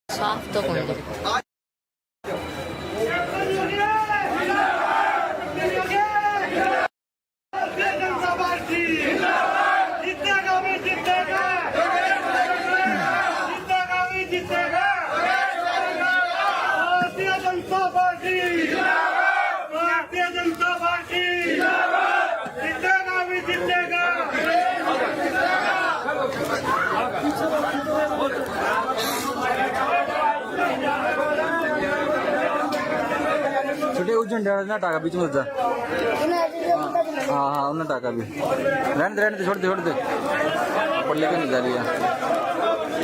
साफ तो कौन दे छोटे उस झंडे ना टाका बीच में हाँ हाँ उन्हें टाका भी रहने दे छोड़ दे पर लेके नहीं जा रही है।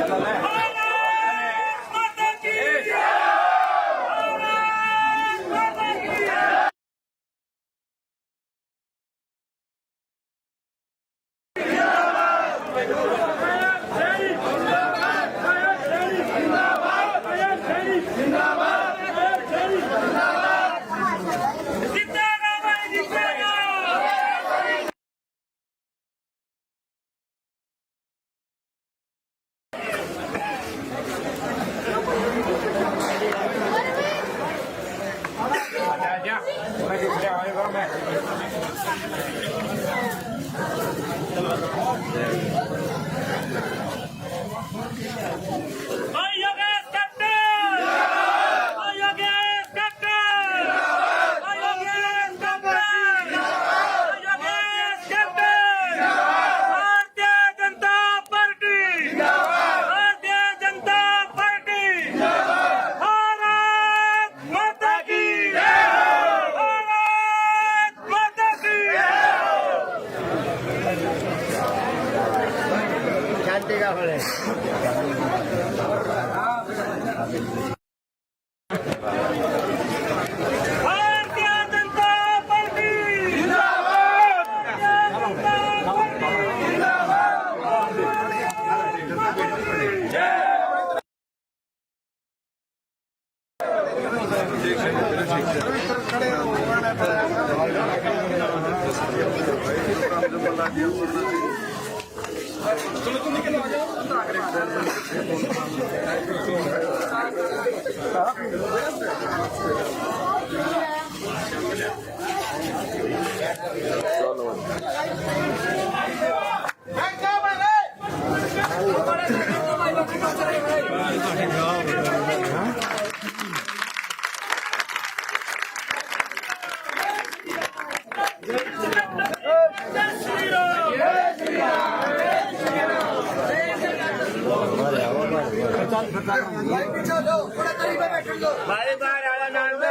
भाई बाहर आला नाम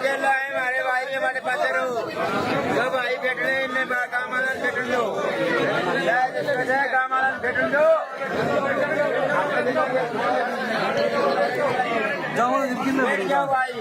खेला है हमारे भाई के बारे पाते रहो जो भाई बैठ रहे इनमें काम आला बैठ लो काम आला बैठ लो क्या भाई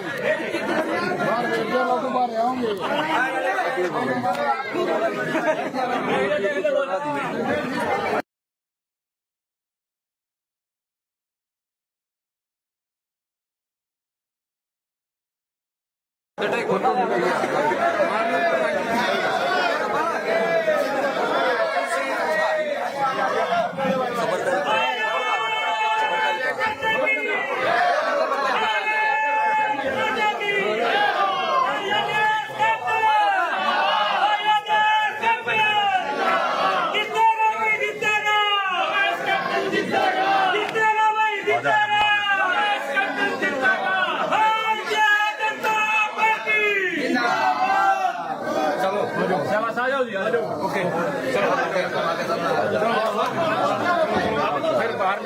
ओके फिर बाहर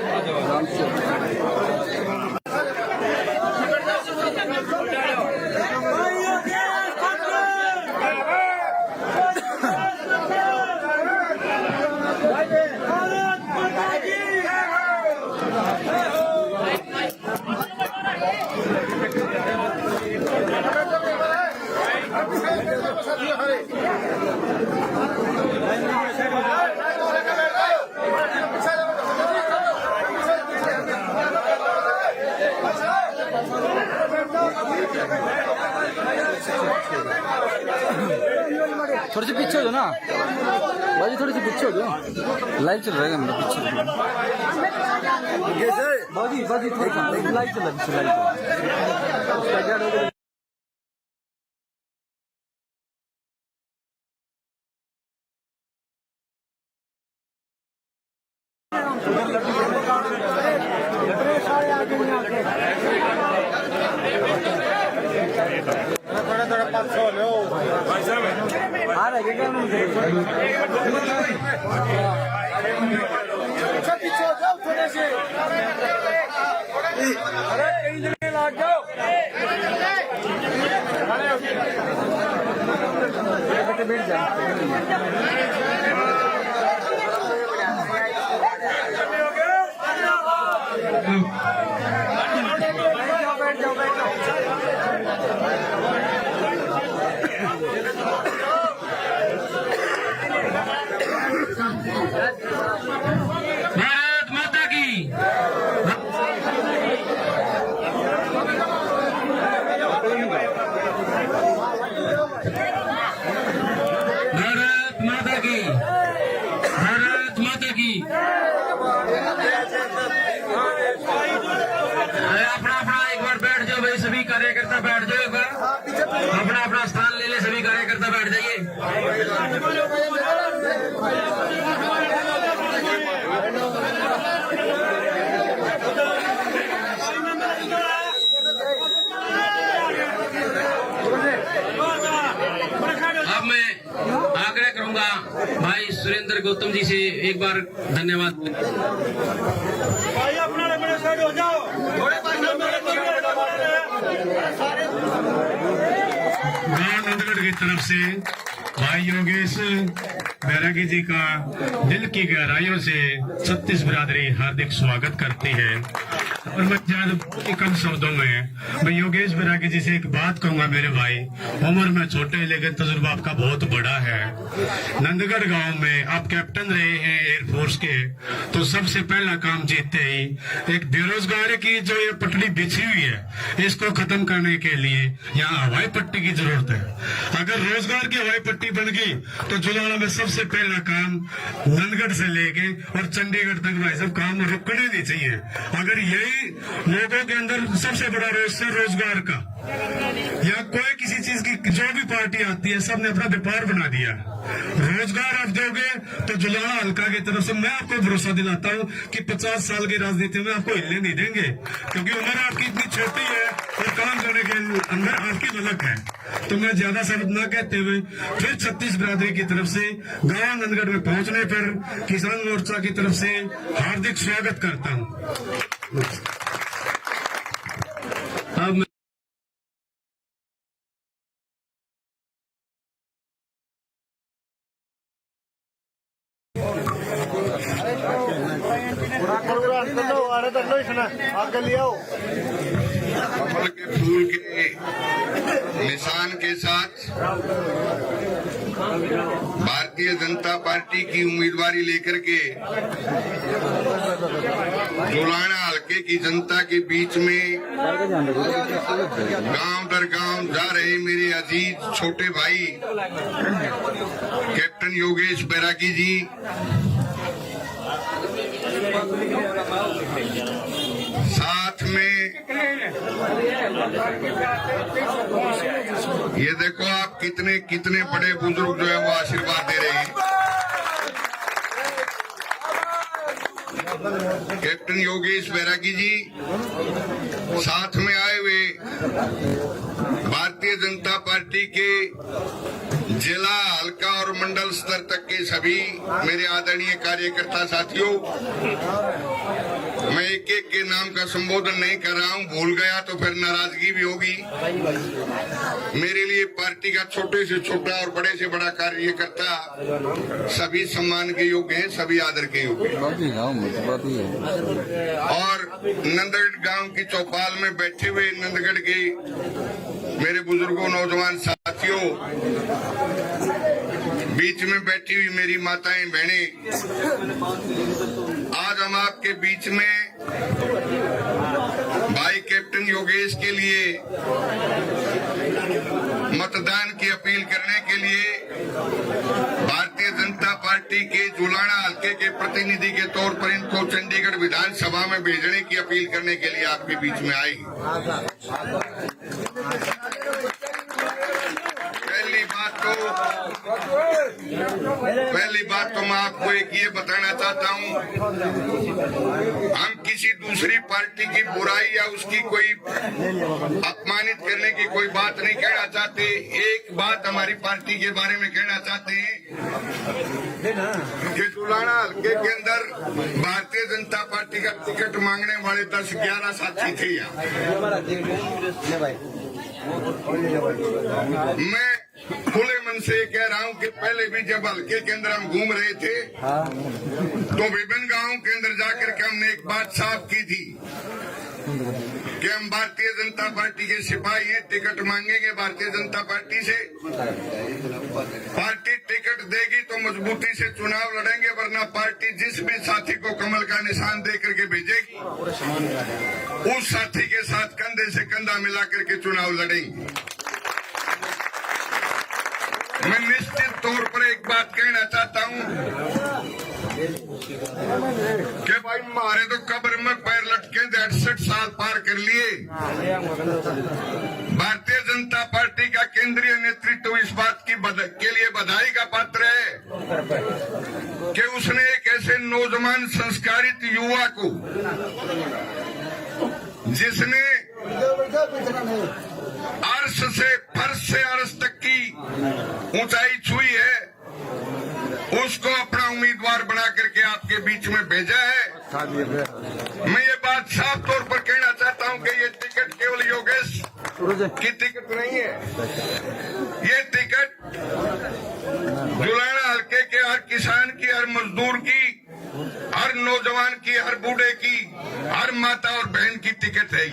थोड़ी सी पीछे हो ना। भाई थोड़ी सी पीछे हो जाओ, लाइव चल रहा है मेरा पीछे। बाजी बाजी थोड़ी लाइव चल रहा है, लाइव। थोड़ा थोड़ा 500 लो आ रहा है क्या पीछे हो जाओ थोड़े से अरे कहीं जगह लग जाओ बैठ जाओ। भारत माता की भारत माता की भारत माता की अपना अपना एक बार बैठ जाओ भाई, सभी कार्यकर्ता बैठ जाओ, एक बार अपना अपना स्थान ले ले, सभी कार्यकर्ता बैठ जाइए। अब मैं आग्रह करूंगा भाई सुरेंद्र गौतम जी से एक बार धन्यवाद। भाई अपना मेरे साइड हो जाओ गांव नंदगढ़ की तरफ से भाई योगेश बैरागी जी का दिल की गहराइयों से 36 बिरादरी हार्दिक स्वागत करती है। और मैं ज्यादा कम शब्दों में मैं योगेश बैरागी जी से एक बात कहूंगा। मेरे भाई उम्र में छोटे लेकिन तजुर्बा आपका बहुत बड़ा है। नंदगढ़ गांव में आप कैप्टन रहे हैं एयरफोर्स के, तो सबसे पहला काम जीतते ही एक बेरोजगारी की जो ये पटड़ी बिछी हुई है, इसको खत्म करने के लिए यहाँ हवाई पट्टी की जरूरत है। अगर रोजगार की हवाई पट्टी बन गई तो जुलाना में सबसे पहला काम नंदगढ़ से लेके और चंडीगढ़ तक भाई सब काम रुकने नहीं चाहिए। अगर यही लोगों के अंदर सबसे बड़ा रोजगार का या कोई किसी चीज की जो भी पार्टी आती है, सबने अपना व्यापार बना दिया। रोजगार आप दोगे तो जुलाना हल्का की तरफ से मैं आपको भरोसा दिलाता हूँ कि 50 साल की राजनीति में आपको हिलने नहीं देंगे, क्योंकि उम्र आपकी इतनी छोटी है और काम करने के अंदर आपकी झलक है। तो मैं ज्यादा शब्द न कहते हुए फिर 36 बिरादरी की तरफ से गांव नंदगढ़ में पहुंचने पर किसान मोर्चा की तरफ से हार्दिक स्वागत करता हूं। अब कमल के फूल के निशान के साथ भारतीय जनता पार्टी की उम्मीदवारी लेकर के जुलाना हल्के की जनता के बीच में गांव दर गांव जा रहे मेरे अजीज छोटे भाई कैप्टन योगेश बैरागी जी, साथ में ये देखो आप कितने कितने बड़े बुजुर्ग जो है वो आशीर्वाद दे रहे हैं। कैप्टन योगेश बैरागी जी साथ में आए हुए भारतीय जनता पार्टी के जिला, हल्का और मंडल स्तर तक के सभी मेरे आदरणीय कार्यकर्ता साथियों, मैं एक एक के नाम का संबोधन नहीं कर रहा हूं, भूल गया तो फिर नाराजगी भी होगी। मेरे लिए पार्टी का छोटे से छोटा और बड़े से बड़ा कार्यकर्ता सभी सम्मान के योग्य हैं, सभी आदर के योग्य हैं। और नंदगढ़ गांव की चौपाल में बैठे हुए नंदगढ़ के मेरे बुजुर्गों, नौजवान साथियों, बीच में बैठी हुई मेरी माताएं, बहनें, आज हम आपके बीच में भाई कैप्टन योगेश के लिए मतदान की अपील करने के लिए भारतीय जनता पार्टी के जुलाना हल्के के प्रतिनिधि के तौर पर इनको चंडीगढ़ विधानसभा में भेजने की अपील करने के लिए आपके बीच में आई। पहली बात तो मैं आपको एक ये बताना चाहता हूँ, हम किसी दूसरी पार्टी की बुराई या उसकी कोई अपमानित करने की कोई बात नहीं कहना चाहते। एक बात हमारी पार्टी के बारे में कहना चाहते हैं कि जुलाना हल्के के अंदर भारतीय जनता पार्टी का टिकट मांगने वाले 10-11 साथी थे यहाँ। मैं खुले मन से कह रहा हूँ कि पहले भी जब हल्के के अंदर हम घूम रहे थे तो विभिन्न गांवों के अंदर जाकर के हमने एक बात साफ की थी कि हम भारतीय जनता पार्टी के सिपाही हैं, टिकट मांगेंगे भारतीय जनता पार्टी से। पार्टी टिकट देगी तो मजबूती से चुनाव लड़ेंगे, वरना पार्टी जिस भी साथी को कमल का निशान दे करके भेजेगी उस साथी के साथ कंधे से कंधा मिला करके चुनाव लड़ेंगे। मैं निश्चित तौर पर एक बात कहना चाहता हूँ कि भाई हमारे तो कब्र में पैर लटके 68 साल पार कर लिए। भारतीय जनता पार्टी का केंद्रीय नेतृत्व इस बात के लिए बधाई का पात्र है कि उसने एक ऐसे नौजवान संस्कारित युवा को, जिसने अर्श से फर्श से अर्श तक की ऊंचाई छुई है, उसको अपना उम्मीदवार बना करके आपके बीच में भेजा है। मैं ये बात साफ तौर पर कहना चाहता हूं कि ये टिकट केवल योगेश की टिकट नहीं है, ये टिकट जुलाना हल्के के हर किसान की, हर मजदूर की, हर नौजवान की, हर बूढ़े की, हर माता और बहन की टिकट है।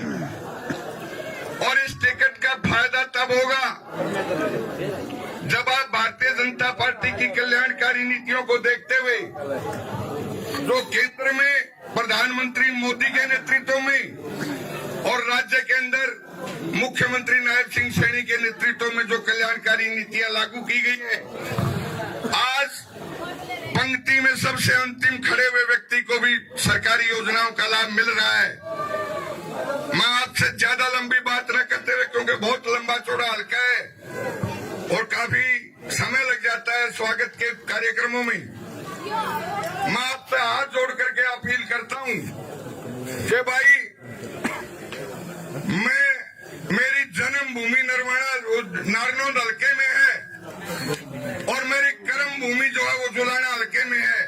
और इस टिकट का फायदा तब होगा जब आप भारतीय जनता पार्टी की कल्याणकारी नीतियों को देखते हुए, जो केंद्र में प्रधानमंत्री मोदी के नेतृत्व में और राज्य के अंदर मुख्यमंत्री नायब सिंह सैनी के नेतृत्व में जो कल्याणकारी नीतियां लागू की गई है, आज पंक्ति में सबसे अंतिम खड़े हुए व्यक्ति को भी सरकारी योजनाओं का लाभ मिल रहा है। मैं आपसे ज्यादा लंबी बात न करते हुए, क्योंकि बहुत लंबा चौड़ा हल्का है और काफी समय लग जाता है स्वागत के कार्यक्रमों में, मैं आपसे हाथ जोड़ करके अपील करता हूं कि भाई, मेरी जन्मभूमि नारनौंद हल्के में है और मेरी कर्म भूमि जो है वो जुलाना हल्के में है,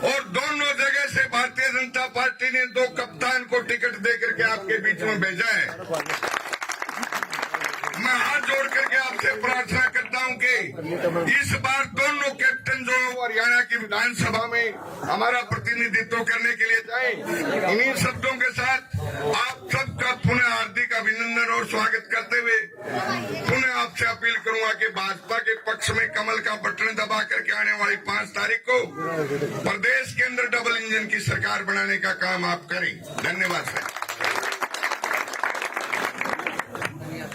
और दोनों जगह से भारतीय जनता पार्टी ने 2 कप्तान को टिकट दे करके आपके बीच में भेजा है। मैं हाथ जोड़ करके आपसे प्रार्थना करता हूं कि इस बार दोनों कैप्टन जो हरियाणा की विधानसभा में हमारा प्रतिनिधित्व करने के लिए जाएं। इन्हीं शब्दों के साथ आप सबका पुनः हार्दिक अभिनंदन और स्वागत करते हुए पुनः आपसे अपील करूंगा कि भाजपा के पक्ष में कमल का बटन दबा करके आने वाली 5 तारीख को प्रदेश के अंदर डबल इंजन की सरकार बनाने का काम आप करें। धन्यवाद सर।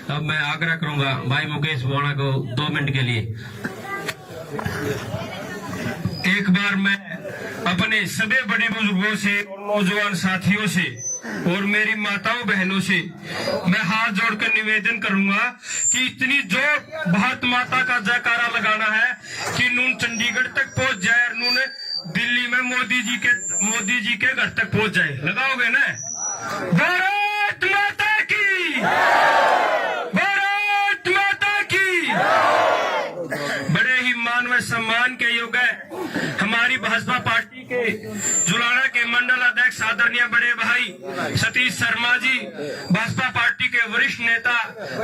अब मैं आग्रह करूंगा भाई मुकेश बोना को 2 मिनट के लिए। एक बार मैं अपने सभी बड़े बुजुर्गों से और नौजवान साथियों से और मेरी माताओं बहनों से मैं हाथ जोड़कर निवेदन करूंगा कि इतनी जोर भारत माता का जयकारा लगाना है कि नून चंडीगढ़ तक पहुंच जाए और नून दिल्ली में मोदी जी के घर तक पहुंच जाए। लगाओगे ना? भारत माता की, भारत माता की। बड़े ही मान व सम्मान के योग्य हमारी भाजपा पार्टी के जुलाना के मंडल अध्यक्ष आदरणीय बड़े भाई सतीश शर्मा जी, भाजपा पार्टी के वरिष्ठ नेता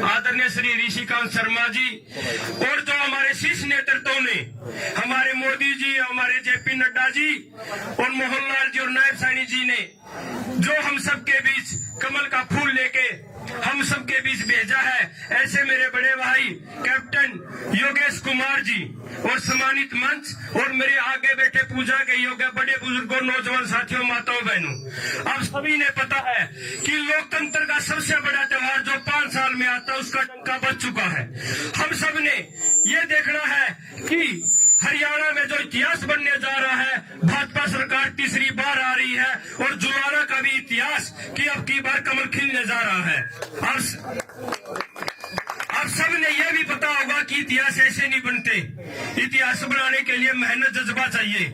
आदरणीय श्री ऋषिकांत शर्मा जी, और जो हमारे शीर्ष नेतृत्व ने हमारे मोदी जी, हमारे जेपी नड्डा जी और मोहनलाल जी और नायब सैनी जी ने जो हम सबके बीच कमल का फूल लेके हम सबके बीच भेजा है, ऐसे मेरे बड़े भाई कैप्टन योगेश कुमार जी और सम्मानित मंच और मेरे आगे बैठे पूजा के योग्य बड़े बुजुर्गों, नौजवान साथियों, माताओं बहनों, अब सभी ने पता है कि लोकतंत्र का सबसे बड़ा त्योहार जो 5 साल में आता है उसका डंका बज चुका है। हम सब ने ये देखना है कि हरियाणा में जो इतिहास बनने जा रहा है, भाजपा सरकार तीसरी बार आ रही है और जुलाना का भी इतिहास कि अब की बार कमल खिलने जा रहा है। आप सबने यह भी पता होगा कि इतिहास ऐसे नहीं बनते, इतिहास बनाने के लिए मेहनत जज्बा चाहिए।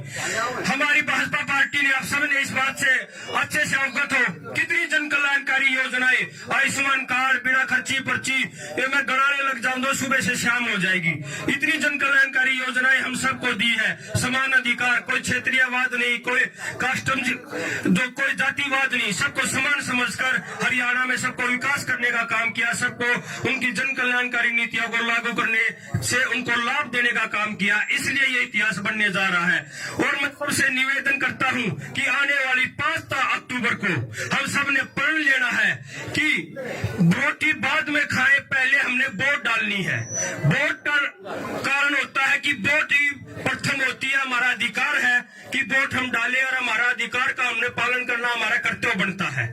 हमारी भाजपा पार्टी ने, आप सबने इस बात से अच्छे से अवगत हो, कितनी जन कल्याणकारी योजनाएं, आयुष्मान कार्ड, बिना खर्ची पर्ची, ये मैं गणाने लग जाऊं तो सुबह से शाम हो जाएगी। इतनी जन कल्याणकारी योजनाएं हम सबको दी है, समान अधिकार, कोई क्षेत्रीयवाद नहीं, कोई कास्टम जो कोई जातिवाद नहीं, सबको समान समझकर हरियाणा में सबको विकास करने का काम किया, सबको उनकी जन कल्याणकारी नीतियों को लागू करने से उनको लाभ देने का काम किया। इसलिए ये इतिहास बनने जा रहा है। और मैं सबसे निवेदन करता हूं कि आने वाली 5 अक्टूबर को हम सब ने प्रण लेना है कि रोटी बाद में खाए, पहले हमने वोट डालनी है। वोट का कारण होता है कि वोट ही प्रथम होती है, हमारा अधिकार है कि वोट हम डालें और हमारा अधिकार का हमने पालन करना हमारा कर्तव्य बनता है।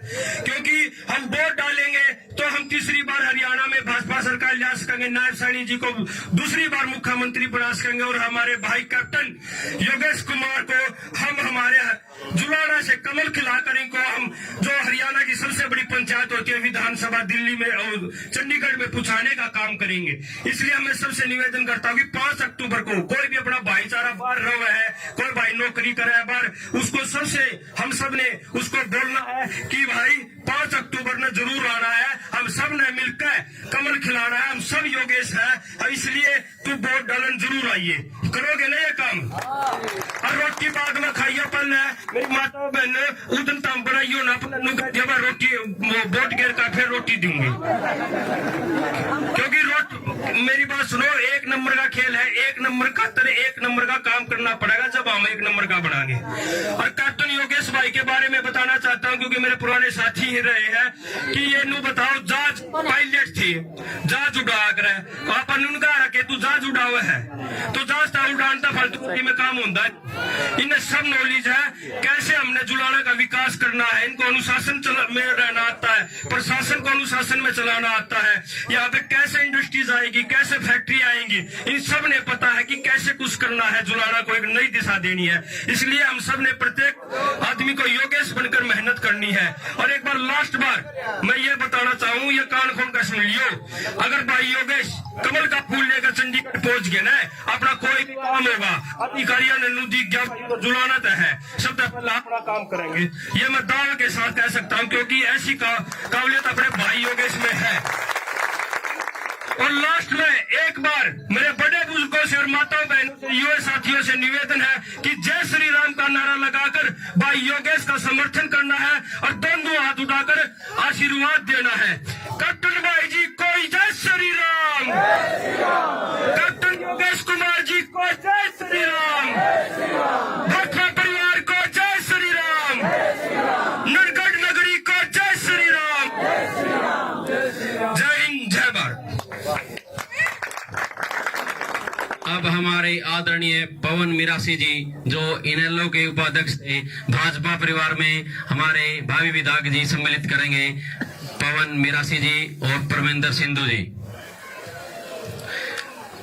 क्योंकि हम वोट डालेंगे तो हम तीसरी बार हरियाणा में भाजपा सरकार ला सकेंगे, नायब साहनी जी को दूसरी बार मुख्यमंत्री बना सकेंगे और हमारे भाई कैप्टन योगेश कुमार को हम हमारे जुलाना से कमल खिलाकर इनको हम जो हरियाणा की सबसे बड़ी पंचायत होती है विधानसभा दिल्ली में और चंडीगढ़ में पहुंचाने का काम करेंगे। इसलिए मैं सबसे निवेदन करता हूँ कि 5 अक्टूबर को कोई भी अपना भाईचारा बाहर रहा है, कोई भाई नौकरी करे है बाहर, उसको सबसे हम सब ने उसको बोलना है कि भाई 5 अक्टूबर ने जरूर आना है, हम सब ने मिलकर कमल खिलाना है, हम सब योगेश है, इसलिए तू वोट डालन जरूर आइए। करोगे ना ये काम? और रोटी बाद में खाइए, पल मेरी माता बहन उदन तम बनाइयो ना अपने जब रोटी वोट गिर का फिर रोटी दूंगी। क्योंकि मेरी बात सुनो, 1 नंबर का खेल है, 1 नंबर का तरह 1 नंबर का काम करना पड़ेगा जब हम 1 नंबर का बनाएंगे। और कैप्टन योगेश भाई के बारे में बताना चाहता हूं क्योंकि मेरे पुराने साथी ही रहे हैं कि ये नू बताओ जहाज पायलट थे, जहाज उड़ा कर आप उनका रखे तू जहाज उड़ा हुआ है तो जहाज था उड़ानता फालतू में काम होता है। इन्हें सब नॉलेज है कैसे हमने जुलाना का विकास करना है, इनको अनुशासन में रहना आता है, प्रशासन को अनुशासन में चलाना आता है, यहाँ पे कैसे इंडस्ट्रीज आएगी, कैसे फैक्ट्री आएंगी, इन सब ने पता है कि कैसे कुछ करना है, जुलाना को एक नई दिशा देनी है। इसलिए हम सब ने प्रत्येक आदमी को योगेश बनकर मेहनत करनी है। और एक बार लास्ट बार मैं ये बताना चाहूँ, ये कान खोल कर सुन लियो, अगर भाई योगेश कमल का फूल लेकर चंडीगढ़ पहुंच गए ना, अपना कोई भी काम होगा अधिकारियों ने जुलाना तय है, सबसे पहले अपना काम करेंगे, ये मैं दावे के साथ कह सकता हूं क्योंकि ऐसी काबिलियत अपने भाई योगेश में है। और लास्ट में एक बार मेरे बड़े बुजुर्गों से और माताओं बहनों से, युवा साथियों से निवेदन है कि जय श्री राम का नारा लगाकर भाई योगेश का समर्थन करना है और दोनों हाथ उठाकर आशीर्वाद देना है। कैप्टन भाई जी को जय श्री राम, कैप्टन योगेश कुमार जी को जय श्री राम, भाजपा परिवार को जय श्री राम, नरगढ़ नगरी को जय श्री राम। जय हिंद, जय भारत। अब हमारे आदरणीय पवन मिरासी जी जो इनेलो के उपाध्यक्ष थे, भाजपा परिवार में हमारे भावी विधायक जी सम्मिलित करेंगे, पवन मिरासी जी और परमेंद्र सिंधु जी।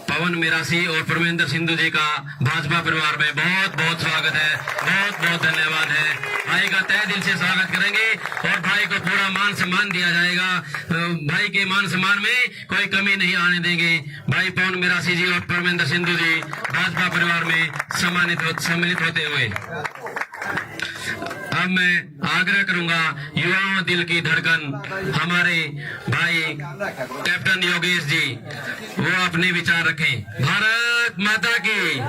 पवन मिरासी और परमेंद्र सिंधु जी का भाजपा परिवार में बहुत बहुत स्वागत है, बहुत बहुत धन्यवाद है। भाई का तहे दिल से स्वागत करेंगे और भाई को पूरा मान सम्मान दिया जाएगा, भाई के मान सम्मान में कोई कमी नहीं आने देंगे। भाई पवन मिरासी जी और परमेंद्र सिंधु जी भाजपा परिवार में सम्मिलित होते हुए अब मैं आग्रह करूंगा, युवाओं दिल की धड़कन हमारे भाई कैप्टन योगेश जी वो अपने विचार रखें। भारत माता की,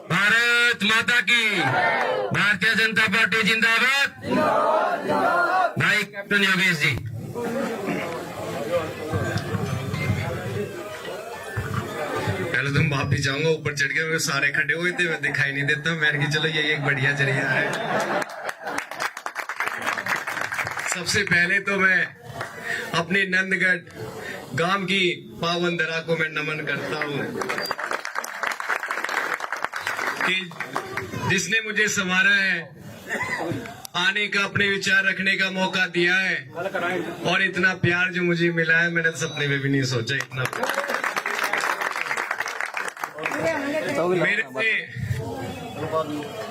भारत माता की, भारतीय जनता पार्टी जिंदाबाद। भाई कैप्टन योगेश जी। पहले तो माफी चाहूंगा, ऊपर चढ़ के सारे खड़े हुए थे, मैं दिखाई नहीं देता, मैंने कि चलो ये एक बढ़िया जरिया है। सबसे पहले तो मैं अपने नंदगढ़ गांव की पावन धरा को मैं नमन करता हूं कि जिसने मुझे संवारा है, आने का, अपने विचार रखने का मौका दिया है और इतना प्यार जो मुझे मिला है, मैंने सपने में भी नहीं सोचा इतना। मेरे से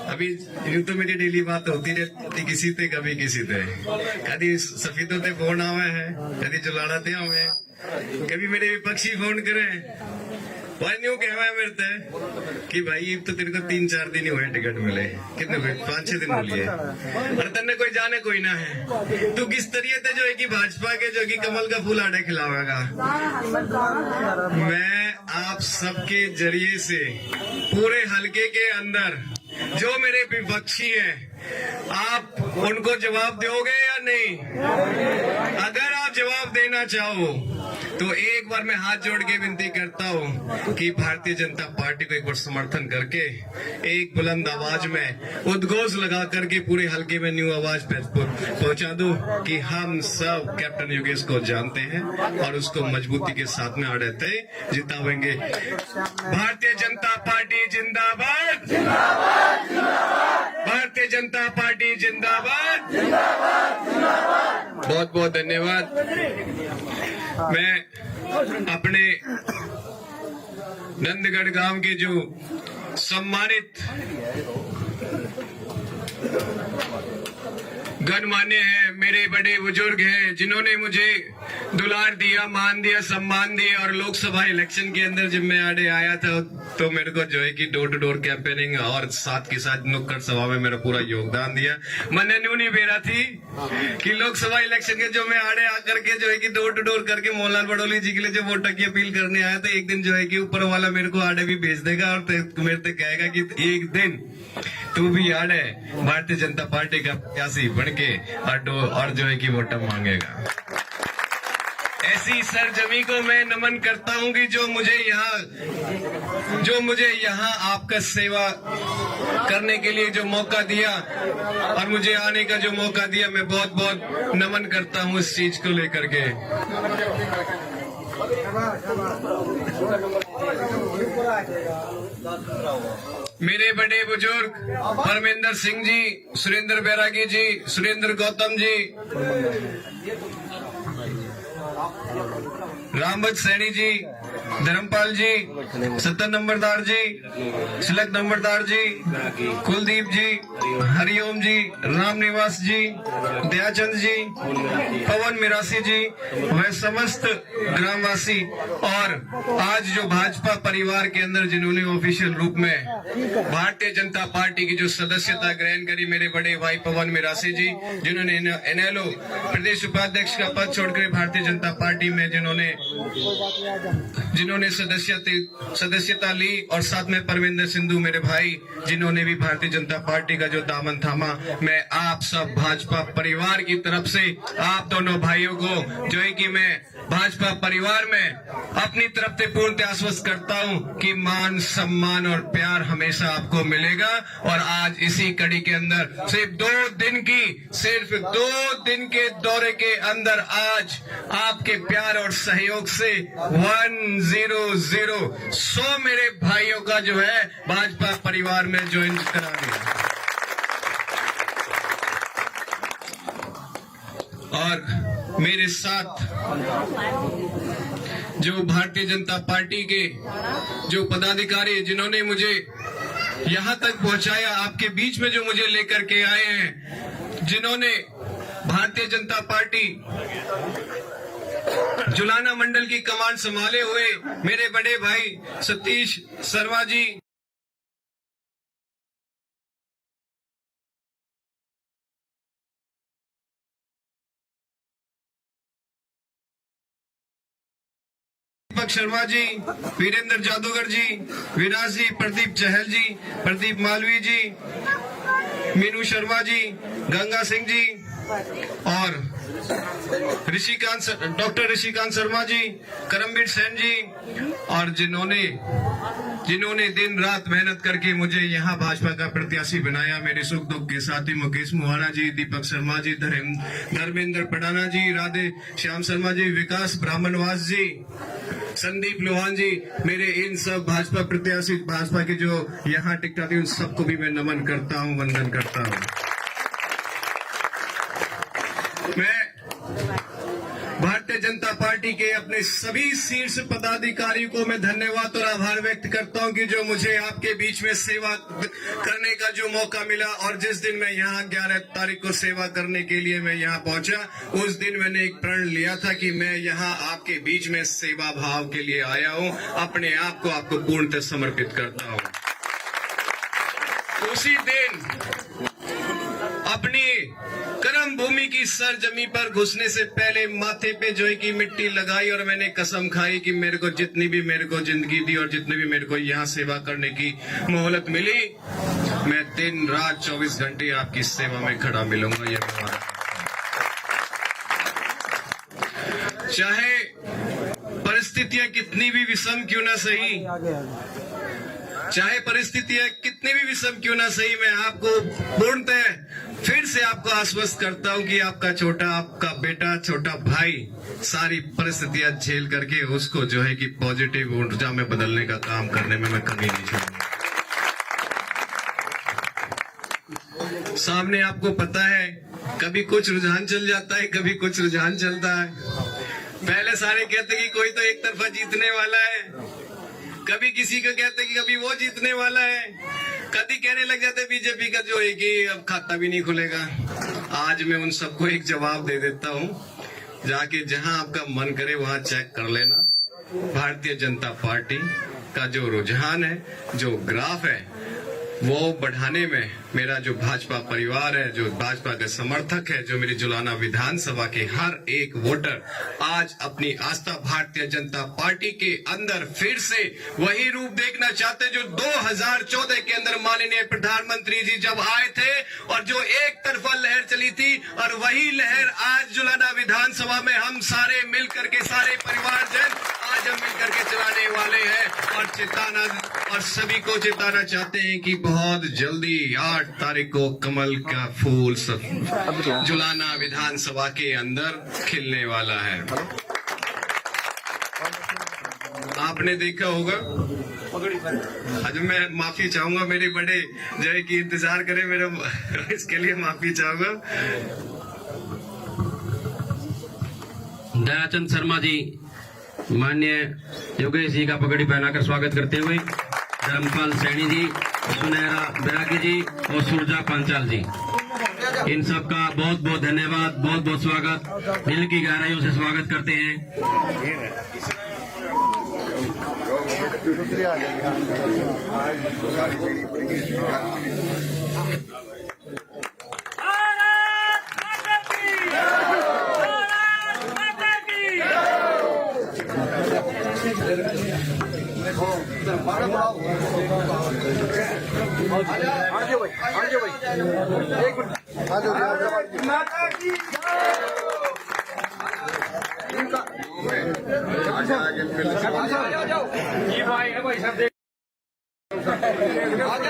अभी यूं तो मेरी डेली बात होती रहती किसी ते कभी किसी ते, कभी सफेदों ते फोन आवे है, कभी जुलाड़ा ते आवे, कभी मेरे विपक्षी फोन करे भाई न्यू कहवा है मेरे ते कि भाई अब तो तेरे को 3-4 दिन ही हुए टिकट मिले, कितने हुए 5-6 दिन हो लिए और तेने कोई जाने कोई ना है, तू किस तरीके से जो है कि भाजपा के जो कि कमल का फूल आड़े खिलावेगा। मैं आप सबके जरिए से पूरे हलके के अंदर जो मेरे विपक्षी है आप उनको जवाब दोगे या नहीं? अगर आप जवाब देना चाहो तो एक बार मैं हाथ जोड़ के विनती करता हूँ कि भारतीय जनता पार्टी को एक बार समर्थन करके एक बुलंद आवाज में उद्घोष लगा करके पूरे हलके में न्यू आवाज पहुंचा दो कि हम सब कैप्टन योगेश को जानते हैं और उसको मजबूती के साथ में आड़े जितावेंगे। भारतीय जनता पार्टी जिंदाबाद, भारतीय जनता पार्टी जिंदाबाद। बहुत बहुत धन्यवाद। मैं अपने नंदगढ़ गांव के जो सम्मानित गणमान्य हैं, मेरे बड़े बुजुर्ग हैं, जिन्होंने मुझे दुलार दिया, मान दिया, सम्मान दिया और लोकसभा इलेक्शन के अंदर जब मैं आड़े आया था तो मेरे को जो है कि डोर टू डोर कैंपेनिंग और साथ के साथ नुक्कड़ सभा में मेरा पूरा योगदान दिया। मैंने न्यू नहीं बेरा थी कि लोकसभा इलेक्शन के जो मैं आड़े आकर के जो है कि डोर टू डोर करके मोहनलाल बड़ौली जी के लिए जो वोट की अपील करने आया था, एक दिन जो है कि ऊपर वाला मेरे को आड़े भी भेज देगा और मेरे से कहेगा कि एक दिन तू भी आड़े भारतीय जनता पार्टी का प्रत्याशी बन के और जो है कि वोट मांगेगा। ऐसी सरजमी को मैं नमन करता हूं कि जो मुझे यहाँ आपका सेवा करने के लिए जो मौका दिया और मुझे आने का जो मौका दिया, मैं बहुत बहुत नमन करता हूं इस चीज को लेकर के। मेरे बड़े बुजुर्ग परमेंद्र सिंह जी, सुरेंद्र बैरागी जी, सुरेंद्र गौतम जी, रामबत सैनी जी, धर्मपाल जी, सत्तर नंबरदार जी, तिलक नंबरदार जी, कुलदीप जी, हरिओम जी, राम निवास जी, दयाचंद जी, पवन मिरासी जी, वह समस्त ग्रामवासी और आज जो भाजपा परिवार के अंदर जिन्होंने ऑफिशियल रूप में भारतीय जनता पार्टी की जो सदस्यता ग्रहण करी, मेरे बड़े भाई पवन मिरासी जी, जिन्होंने एनएलओ प्रदेश उपाध्यक्ष का पद छोड़कर भारतीय जनता पार्टी में जिन्होंने सदस्यता ली और साथ में परविंदर सिंधु मेरे भाई, जिन्होंने भी भारतीय जनता पार्टी का जो दामन थामा। मैं आप सब भाजपा परिवार की तरफ से आप दोनों भाइयों को जो है कि मैं भाजपा परिवार में अपनी तरफ से पूर्ण आश्वस्त करता हूं कि मान, सम्मान और प्यार हमेशा आपको मिलेगा। और आज इसी कड़ी के अंदर सिर्फ 2 दिन के दौरे के अंदर आज आपके प्यार और सहयोग से 100 मेरे भाइयों का जो है भाजपा परिवार में ज्वाइन करा दिया। और मेरे साथ जो भारतीय जनता पार्टी के जो पदाधिकारी जिन्होंने मुझे यहां तक पहुंचाया, आपके बीच में जो मुझे लेकर के आए हैं, जिन्होंने भारतीय जनता पार्टी जुलाना मंडल की कमान संभाले हुए मेरे बड़े भाई सतीश शर्मा जी, दीपक शर्मा जी, वीरेंद्र जादूगर जी, विराज जी, प्रदीप चहल जी, प्रदीप मालवी जी, मीनू शर्मा जी, गंगा सिंह जी और डॉक्टर ऋषिकांत शर्मा जी, करमवीर सेन जी, और जिन्होंने दिन रात मेहनत करके मुझे यहाँ भाजपा का प्रत्याशी बनाया, मेरे सुख दुख के साथी मुकेश मुहाना जी, दीपक शर्मा जी, धर्मेंद्र पडाना जी, राधे श्याम शर्मा जी, विकास ब्राह्मणवास जी, संदीप लोहान जी, मेरे इन सब भाजपा प्रत्याशी, भाजपा के जो यहाँ टिकटाती हैं, उन सबको भी मैं नमन करता हूँ, वंदन करता हूँ। मैं भारतीय जनता पार्टी के अपने सभी शीर्ष पदाधिकारियों को मैं धन्यवाद और आभार व्यक्त करता हूं कि जो मुझे आपके बीच में सेवा करने का जो मौका मिला। और जिस दिन मैं यहाँ 11 तारीख को सेवा करने के लिए मैं यहाँ पहुंचा, उस दिन मैंने एक प्रण लिया था कि मैं यहाँ आपके बीच में सेवा भाव के लिए आया हूँ, अपने आप को आपको पूर्णतः समर्पित करता हूँ। उसी दिन अपनी कर्म भूमि की सरजमी पर घुसने से पहले माथे पे जो है की मिट्टी लगाई और मैंने कसम खाई कि मेरे को जितनी भी मेरे को जिंदगी दी और जितने भी मेरे को यहाँ सेवा करने की मोहलत मिली, मैं दिन रात 24 घंटे आपकी सेवा में खड़ा मिलूंगा। ये चाहे परिस्थितियां कितनी भी विषम क्यों ना सही, चाहे परिस्थितियां कितनी भी विषम क्यों ना सही, मैं आपको पूर्णतः फिर से आपको आश्वस्त करता हूं कि आपका छोटा, आपका बेटा, छोटा भाई सारी परिस्थितियां झेल करके उसको जो है कि पॉजिटिव ऊर्जा में बदलने का काम करने में मैं कमी नहीं छोड़ूंगा। सामने आपको पता है कभी कुछ रुझान चल जाता है, कभी कुछ रुझान चलता है। पहले सारे कहते कि कोई तो एक तरफा जीतने वाला है, कभी किसी को कहते कि कभी वो जीतने वाला है, कभी कहने लग जाते बीजेपी का जो है कि अब खाता भी नहीं खुलेगा। आज मैं उन सबको एक जवाब दे देता हूं, जाके जहां आपका मन करे वहां चेक कर लेना। भारतीय जनता पार्टी का जो रुझान है, जो ग्राफ है, वो बढ़ाने में मेरा जो भाजपा परिवार है, जो भाजपा का समर्थक है, जो मेरी जुलाना विधानसभा के हर एक वोटर आज अपनी आस्था भारतीय जनता पार्टी के अंदर फिर से वही रूप देखना चाहते जो 2014 के अंदर माननीय प्रधानमंत्री जी जब आए थे और जो एक तरफा लहर चली थी, और वही लहर आज जुलाना विधानसभा में हम सारे मिलकर के, सारे परिवारजन आज हम मिलकर के चलाने वाले हैं। और चेताना और सभी को चेताना चाहते हैं कि बहुत जल्दी 8 तारीख को कमल का फूल जुलाना विधानसभा के अंदर खिलने वाला है। आपने देखा होगा, आज मैं माफी चाहूंगा, मेरे बड़े जो है कि इंतजार करें मेरा, इसके लिए माफी चाहूंगा। दयाचंद शर्मा जी माननीय योगेश जी का पगड़ी पहनाकर स्वागत करते हुए धर्मपाल सैनी जी, सुनहरा बैरागी जी और सुरजा पांचाल जी, इन सब का बहुत बहुत धन्यवाद, बहुत बहुत स्वागत, दिल की गहराइयों से स्वागत करते हैं।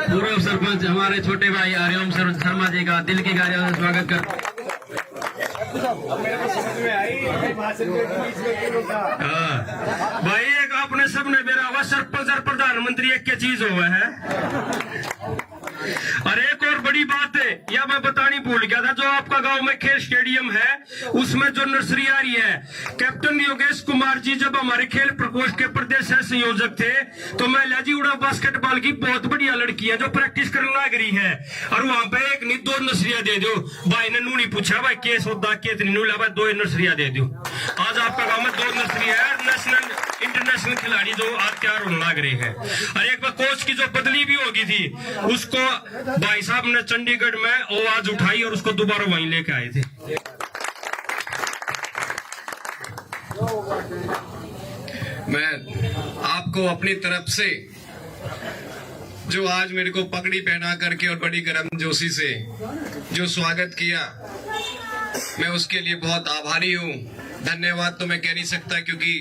पूर्व सरपंच हमारे छोटे भाई आर्यम शर्मा जी का दिल की गहराइयों से स्वागत कर। भाई एक आपने सबने मेरा हुआ सरपंच और प्रधानमंत्री एक के चीज हुआ है। और एक और बड़ी बात है, यह मैं बतानी भूल गया था, जो आपका गांव में खेल स्टेडियम है उसमें जो नर्सरी आ रही है, कैप्टन योगेश कुमार जी जब हमारे खेल प्रकोष्ठ के प्रदेश संयोजक थे तो मैं लाजी उड़ा बास्केटबॉल की बहुत बढ़िया लड़की है जो प्रैक्टिस करने लग रही है, और वहां पे एक नहीं 2 नर्सरियां दे दो। भाई ने नूनी पूछा भाई के सौदा के इतनी नू ला, 2 नर्सरियां दे दो। आज आपका गाँव में 2 नर्सरी है, नेशनल इंटरनेशनल खिलाड़ी जो आज तैयार होने लग रहे हैं। और एक बार कोच की जो बदली भी होगी थी, उसको भाई साहब ने चंडीगढ़ में आवाज उठाई और उसको दोबारा वहीं लेके आए थे। मैं आपको अपनी तरफ से जो आज मेरे को पगड़ी पहना करके और बड़ी गर्मजोशी से जो स्वागत किया, मैं उसके लिए बहुत आभारी हूँ। धन्यवाद तो मैं कह नहीं सकता, क्योंकि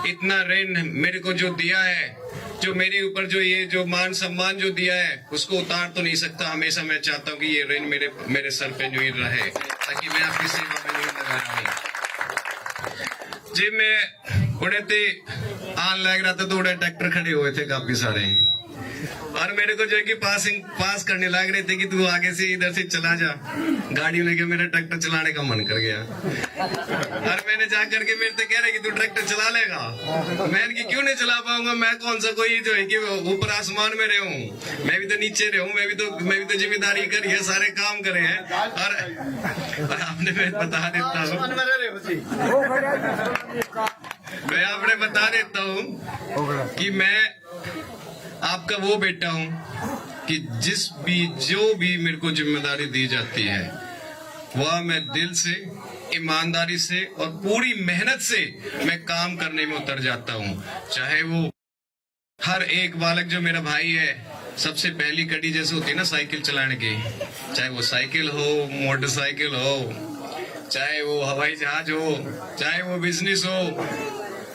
इतना ऋण मेरे को जो दिया है, जो मेरे ऊपर जो ये जो मान सम्मान जो दिया है, उसको उतार तो नहीं सकता। हमेशा मैं चाहता हूँ कि ये ऋण मेरे सर पे जो ही रहे, ताकि मैं आपकी सेवा में नहीं लगा रही। जी मैं उड़े थे आन लग रहा था तो उड़े ट्रैक्टर खड़े हुए थे काफी सारे, और मेरे को जो है कि पास करने लग रहे थे कि तू आगे से इधर से चला जा। गाड़ी लेके मेरा ट्रैक्टर चलाने का मन कर गया और मैंने जा करके मेरे से कह रहे कि तू ट्रैक्टर चला लेगा। मैं कि क्यों नहीं चला पाऊंगा, मैं कौन सा कोई जो है कि ऊपर आसमान में रहूं, मैं भी तो नीचे रहूं, मैं भी तो जिम्मेदारी करी है, सारे काम करे हैं। और आपने मैं बता देता हूँ कि मैं आपका वो बेटा हूँ कि जो भी मेरे को जिम्मेदारी दी जाती है वह मैं दिल से, ईमानदारी से और पूरी मेहनत से मैं काम करने में उतर जाता हूँ। चाहे वो हर एक बालक जो मेरा भाई है, सबसे पहली कड़ी जैसे होती है ना साइकिल चलाने की, चाहे वो साइकिल हो, मोटरसाइकिल हो, चाहे वो हवाई जहाज हो, चाहे वो बिजनेस हो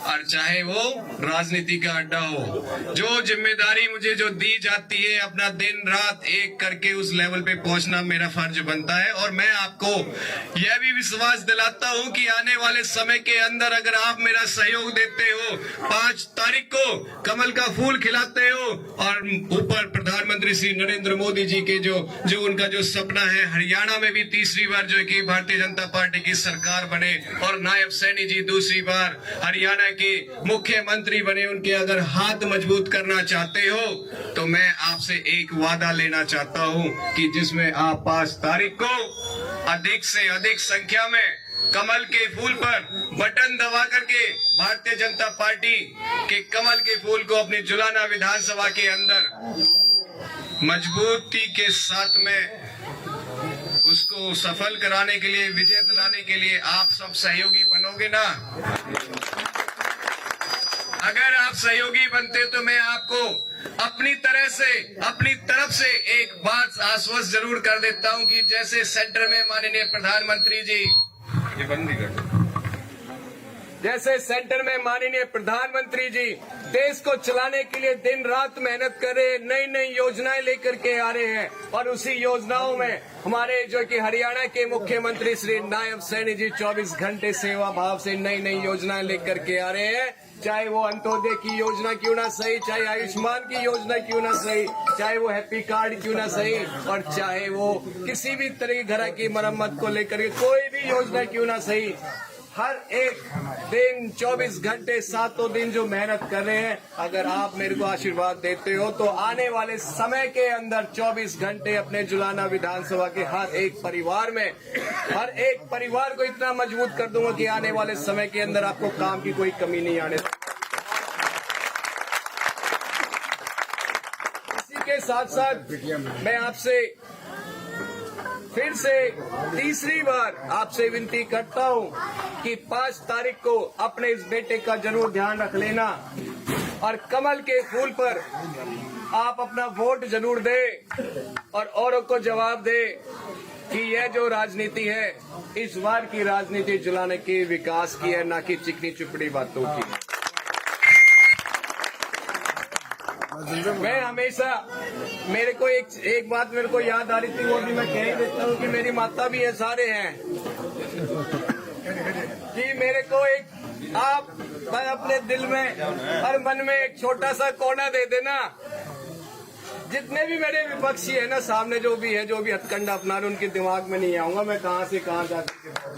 और चाहे वो राजनीति का अड्डा हो, जो जिम्मेदारी मुझे जो दी जाती है अपना दिन रात एक करके उस लेवल पे पहुंचना मेरा फर्ज बनता है। और मैं आपको यह भी विश्वास दिलाता हूं कि आने वाले समय के अंदर अगर आप मेरा सहयोग देते हो, 5 तारीख को कमल का फूल खिलाते हो और ऊपर प्रधानमंत्री श्री नरेंद्र मोदी जी के जो उनका जो सपना है हरियाणा में भी तीसरी बार जो कि भारतीय जनता पार्टी की सरकार बने और नायब सैनी जी दूसरी बार हरियाणा के मुख्यमंत्री बने, उनके अगर हाथ मजबूत करना चाहते हो तो मैं आपसे एक वादा लेना चाहता हूं कि जिसमें आप 5 तारीख को अधिक से अधिक संख्या में कमल के फूल पर बटन दबा करके भारतीय जनता पार्टी के कमल के फूल को अपनी जुलाना विधानसभा के अंदर मजबूती के साथ में उसको सफल कराने के लिए, विजय दिलाने के लिए आप सब सहयोगी बनोगे ना? अगर आप सहयोगी बनते तो मैं आपको अपनी तरफ से एक बात आश्वस्त जरूर कर देता हूं कि जैसे सेंटर में माननीय प्रधानमंत्री जी देश को चलाने के लिए दिन रात मेहनत कर रहे हैं, नई नई योजनाएं लेकर के आ रहे हैं और उसी योजनाओं में हमारे जो कि हरियाणा के मुख्यमंत्री श्री नायब सैनी जी 24 घंटे सेवा भाव से नई नई योजनाएं लेकर के आ रहे हैं। चाहे वो अंत्योदय की योजना क्यों ना सही, चाहे आयुष्मान की योजना क्यों ना सही, चाहे वो हैप्पी कार्ड क्यों ना सही और चाहे वो किसी भी तरह की घर की मरम्मत को लेकर के कोई भी योजना क्यों ना सही, हर एक दिन 24 घंटे 7 दिन जो मेहनत कर रहे हैं, अगर आप मेरे को आशीर्वाद देते हो तो आने वाले समय के अंदर 24 घंटे अपने जुलाना विधानसभा के हर एक परिवार को इतना मजबूत कर दूंगा कि आने वाले समय के अंदर आपको काम की कोई कमी नहीं आने। इसी के साथ साथ मैं आपसे फिर से तीसरी बार आपसे विनती करता हूं कि 5 तारीख को अपने इस बेटे का जरूर ध्यान रख लेना और कमल के फूल पर आप अपना वोट जरूर दें और औरों को जवाब दे कि यह जो राजनीति है इस बार की राजनीति जुलाने की, विकास की है, ना कि चिकनी चुपड़ी बातों की। मैं हमेशा मेरे को एक बात मेरे को याद आ रही थी, वो भी मैं कह ही देता हूँ कि मेरी माता भी है, सारे हैं कि मेरे को आप अपने दिल में और मन में एक छोटा सा कोना दे देना। जितने भी मेरे विपक्षी है ना, सामने जो भी हथकंडा अपना रहे, उनके दिमाग में नहीं आऊंगा मैं कहां से कहां जाकर।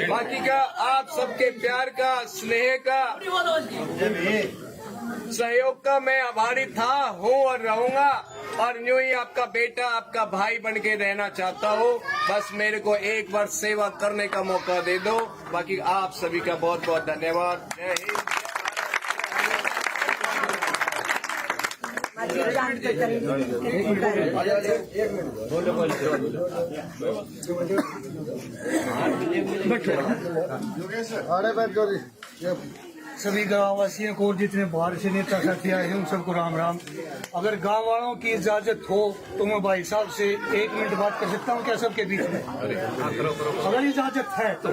बाकी का आप सबके प्यार का, स्नेह का, सहयोग का मैं आभारी था, हूँ और रहूंगा और यूं ही आपका बेटा, आपका भाई बन के रहना चाहता हूँ। बस मेरे को एक बार सेवा करने का मौका दे दो। बाकी आप सभी का बहुत बहुत धन्यवाद। जय हिंद। सभी गाँव वासियों को, जितने बाहर से नेता साथी आए हैं उन सबको राम राम। अगर गाँव वालों की इजाजत हो तो मैं भाई साहब से 1 मिनट बात कर सकता हूँ क्या सबके बीच में? अगर इजाजत है तो।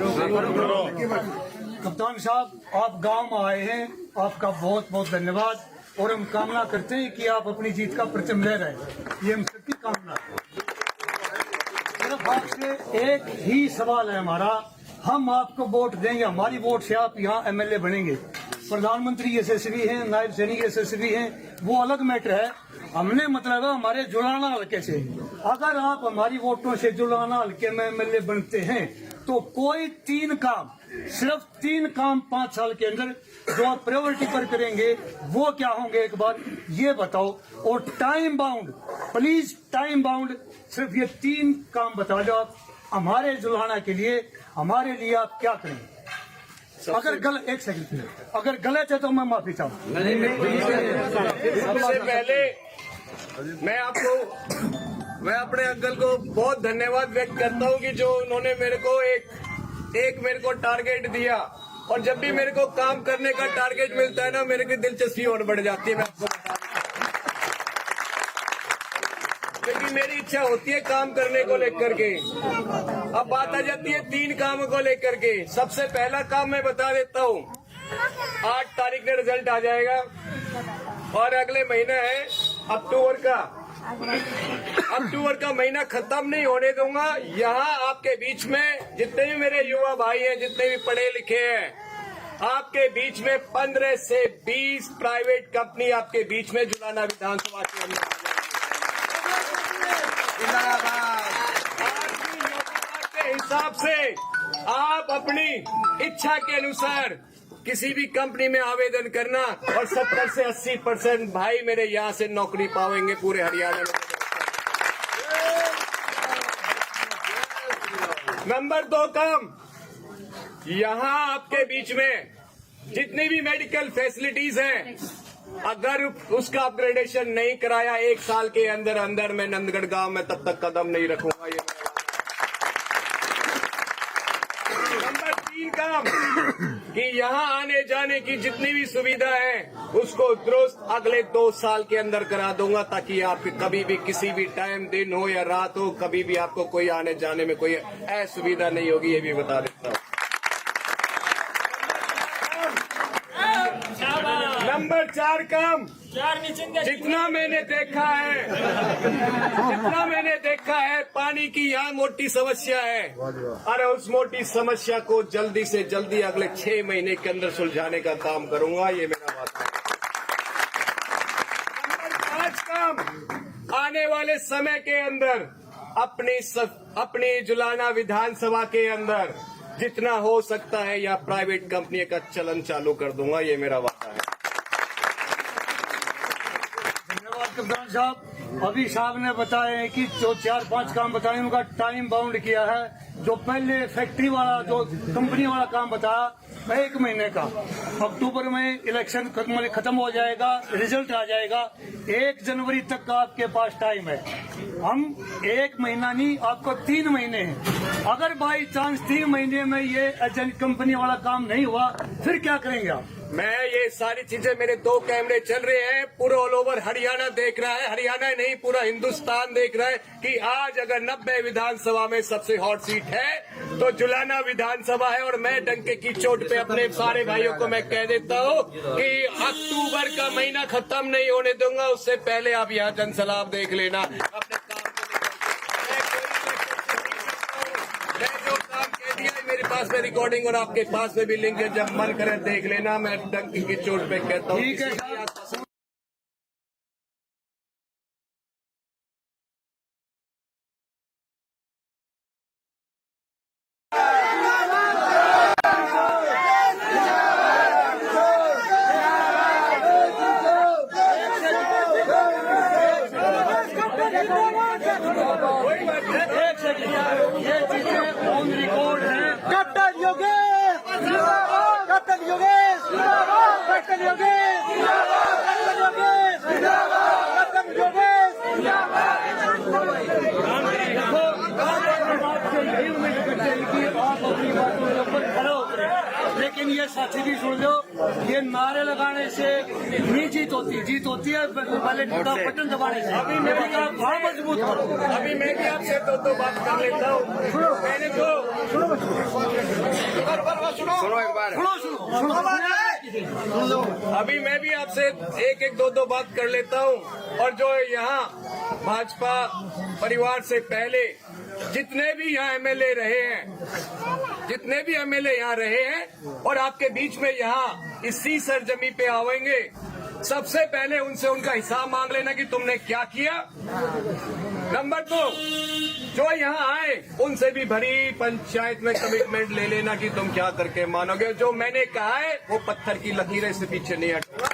कप्तान साहब, आप गाँव में आए हैं, आपका बहुत बहुत धन्यवाद और हम कामना करते हैं कि आप अपनी जीत का परचम ले रहे हैं, ये हम सबकी कामना है। सिर्फ आपसे एक ही सवाल है हमारा, हम आपको वोट देंगे, हमारी वोट से आप यहाँ MLA बनेंगे, प्रधानमंत्री यशस्वी हैं, नायब सैनिक यशस्वी हैं, वो अलग मैटर है। हमने मतलब है हमारे जुलाना हल्के से, अगर आप हमारी वोटों से जुलाना हल्के में एमएलए बनते हैं तो कोई 3 काम, सिर्फ 3 काम 5 साल के अंदर जो आप प्रायोरिटी पर करेंगे वो क्या होंगे एक बार ये बताओ। और time bound, please time bound, सिर्फ ये 3 काम बता दो आप हमारे जुलाना के लिए, हमारे लिए आप क्या करेंगे। अगर गलत, एक सेकंड, अगर गलत है तो मैं माफी चाहूँ। सबसे पहले मैं अपने अंकल को बहुत धन्यवाद व्यक्त करता हूँ कि जो उन्होंने मेरे को एक मेरे को टारगेट दिया, और जब भी मेरे को काम करने का टारगेट मिलता है ना, मेरे की दिलचस्पी और बढ़ जाती है। मैं आपको बता दूं, क्योंकि मेरी इच्छा होती है काम करने को लेकर के। अब बात आ जाती है 3 कामों को लेकर के। सबसे पहला काम मैं बता देता हूँ, 8 तारीख में रिजल्ट आ जाएगा और अगले महीना है अक्टूबर का महीना खत्म नहीं होने दूंगा। यहाँ आपके बीच में जितने भी मेरे युवा भाई हैं, जितने भी पढ़े लिखे हैं, आपके बीच में 15 से 20 प्राइवेट कंपनी आपके बीच में जुलाना विधानसभा के अंदर के हिसाब से आप अपनी इच्छा के अनुसार किसी भी कंपनी में आवेदन करना और 70 से 80% भाई मेरे यहाँ से नौकरी पाएंगे पूरे हरियाणा में। नंबर 2 काम, यहाँ आपके बीच में जितनी भी मेडिकल फैसिलिटीज हैं, अगर उसका अपग्रेडेशन नहीं कराया 1 साल के अंदर अंदर मैं नंदगढ़ गांव में तब तक कदम नहीं रखूंगा। ये नंबर 3 काम कि यहाँ आने जाने की जितनी भी सुविधा है उसको दुरुस्त अगले 2 साल के अंदर करा दूंगा, ताकि आप कभी भी किसी भी टाइम, दिन हो या रात हो, कभी भी आपको कोई आने जाने में कोई असुविधा नहीं होगी, ये भी बता देता हूँ। नंबर 4 काम, जितना मैंने देखा है पानी की यहाँ मोटी समस्या है, और उस मोटी समस्या को जल्दी से जल्दी अगले 6 महीने के अंदर सुलझाने का काम करूंगा, ये मेरा बात है। नंबर 5 काम, आने वाले समय के अंदर अपनी जुलाना विधानसभा के अंदर जितना हो सकता है या प्राइवेट कंपनी का चलन चालू कर दूंगा, ये मेरा वादा है। कप्तान साहब, अभी साहब ने बताया है कि जो 4-5 काम बताए उनका टाइम बाउंड किया है। जो पहले फैक्ट्री वाला, जो कंपनी वाला काम बताया 1 महीने का, अक्टूबर में इलेक्शन खत्म हो जाएगा, रिजल्ट आ जाएगा, 1 जनवरी तक का आपके पास टाइम है। हम 1 महीना नहीं, आपको 3 महीने हैं। अगर बाई चांस 3 महीने में ये एजेंट कंपनी वाला काम नहीं हुआ, फिर क्या करेंगे आप? मैं ये सारी चीजें, मेरे 2 कैमरे चल रहे हैं, पूरा ऑल ओवर हरियाणा देख रहा है, हरियाणा नहीं पूरा हिंदुस्तान देख रहा है कि आज अगर 90 विधानसभा में सबसे हॉट सीट है तो जुलाना विधानसभा है। और मैं डंके की चोट पे अपने सारे भाइयों को मैं कह देता हूँ कि अक्टूबर का महीना खत्म नहीं होने दूंगा, उससे पहले आप यहाँ जनसलाब देख लेना अपने काम को। मेरे पास में रिकॉर्डिंग और आपके पास में भी लिंक है, जब मन करे देख लेना। मैं डंकी की चोट पे कहता हूँ। ठीक है। ये चीजें ऑन रिकॉर्ड है। Captain Yogesh, captain Yogesh, captain Yogesh, captain Yogesh, captain Yogesh. आप अपनी बातों के ऊपर खड़े होते हैं, लेकिन ये साथी भी सुन लो, ये नारे लगाने से नहीं जीत होती है पहले बटन दबाने से। अभी मैं भाव मजबूत करो। अभी मैं भी आपसे 2 बात कर लेता हूँ। मैंने तो सुनो, अभी मैं भी आपसे 1-2 बात कर लेता हूँ। और जो यहाँ भाजपा परिवार से पहले जितने भी यहाँ एमएलए रहे हैं, जितने भी एमएलए यहाँ रहे हैं और आपके बीच में यहाँ इसी सरजमी पे आवेंगे, सबसे पहले उनसे उनका हिसाब मांग लेना कि तुमने क्या किया। नंबर 2, जो यहाँ आए उनसे भी भरी पंचायत में कमिटमेंट ले लेना कि तुम क्या करके मानोगे। जो मैंने कहा है वो पत्थर की लकीरें से पीछे नहीं हटूंगा।